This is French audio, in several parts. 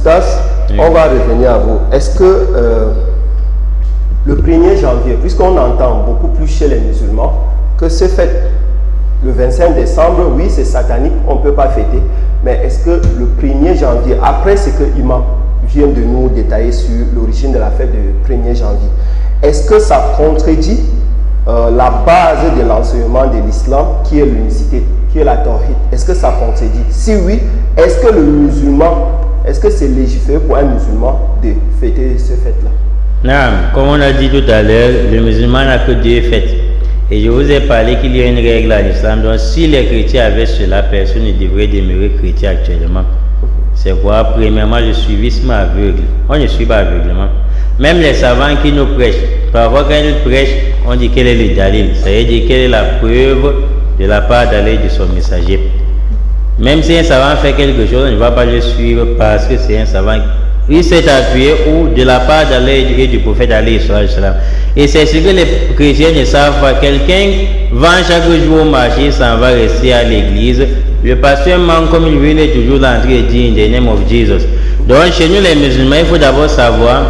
Oustas, on va revenir à vous. Est-ce que le 1er janvier, puisqu'on entend beaucoup plus chez les musulmans que ce fête, le 25 décembre, oui, c'est satanique, on ne peut pas fêter, mais est-ce que le 1er janvier, après ce que Imam vient de nous détailler sur l'origine de la fête du 1er janvier, est-ce que ça contredit la base de l'enseignement de l'islam qui est l'unicité, qui est la tawhid? Est-ce que ça contredit? Si oui, est-ce que le musulman, est-ce que c'est légiféré pour un musulman de fêter ce fête-là? Non, comme on a dit tout à l'heure, le musulman n'a que 2 fêtes. Et je vous ai parlé qu'il y a une règle en islam. Donc si les chrétiens avaient cela, personne ne devrait demeurer chrétien actuellement. C'est quoi? Premièrement, le suivisme aveugle. On ne suit pas aveuglement. Même les savants qui nous prêchent, parfois quand ils prêchent, on dit quel est le dalil. Ça veut dire quelle est la preuve de la part d'Allah et de son messager. Même si un savant fait quelque chose, on ne va pas le suivre parce que c'est un savant. Il s'est appuyé ou de la part d'Allah et du prophète alayhi salam. Et c'est ce que les chrétiens ne savent pas. Quelqu'un va chaque jour au marché, il s'en va rester à l'église. Le pasteur manque comme il veut, il est toujours l'entrée et dit in the name of Jesus. Donc chez nous les musulmans, il faut d'abord savoir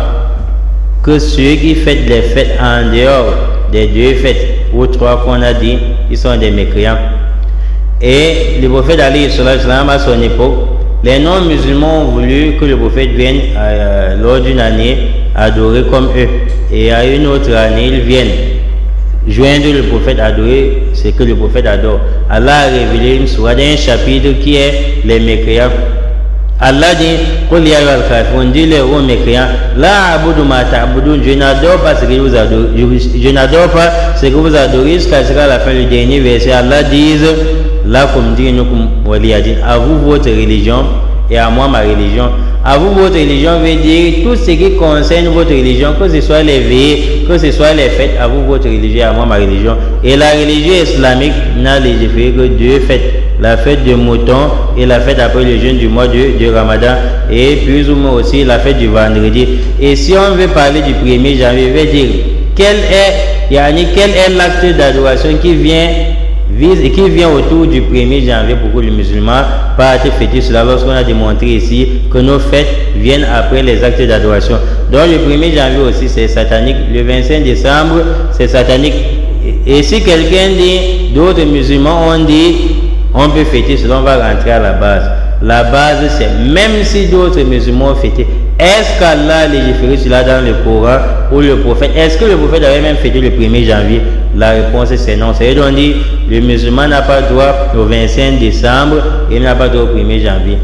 que ceux qui fêtent les fêtes en dehors des 2 fêtes ou 3 qu'on a dit, ils sont des mécréants. Et le prophète alayhi salam à son époque, les non-musulmans ont voulu que le prophète vienne lors d'une année adorer comme eux. Et à une autre année, ils viennent joindre le prophète, adorer ce que le prophète adore. Allah a révélé une sourate, un chapitre qui est les mécréants. Allah dit, on dit les hauts mécréants, la abudu ma ta'budun, je n'adore pas ce que vous adorez, je n'adore pas ce que vous adorez, jusqu'à ce qu'à la fin du dernier verset, Allah dise, là comme dit nous à vous votre religion et à moi ma religion. À vous votre religion veut dire tout ce qui concerne votre religion, que ce soit les veillées, que ce soit les fêtes, à vous votre religion et à moi ma religion. Et la religion islamique n'a légiféré que 2 fêtes, la fête de mouton et la fête après le jeûne du mois de Ramadan, et plus ou moins aussi la fête du vendredi. Et si on veut parler du 1er janvier, veut dire quel est l'acte d'adoration qui vient autour du 1er janvier pour que le musulman parte fêter cela, lorsqu'on a démontré ici que nos fêtes viennent après les actes d'adoration. Donc le 1er janvier aussi c'est satanique, le 25 décembre c'est satanique. Et si quelqu'un dit, d'autres musulmans ont dit on peut fêter cela, on va rentrer à la base. La base c'est, même si d'autres musulmans ont fêté, est-ce qu'Allah a légiféré cela dans le Coran ou le prophète? Est-ce que le prophète avait même fêté le 1er janvier? La réponse c'est non. C'est-à-dire on dit le musulman n'a pas droit au 25 décembre et il n'a pas droit au 1er janvier.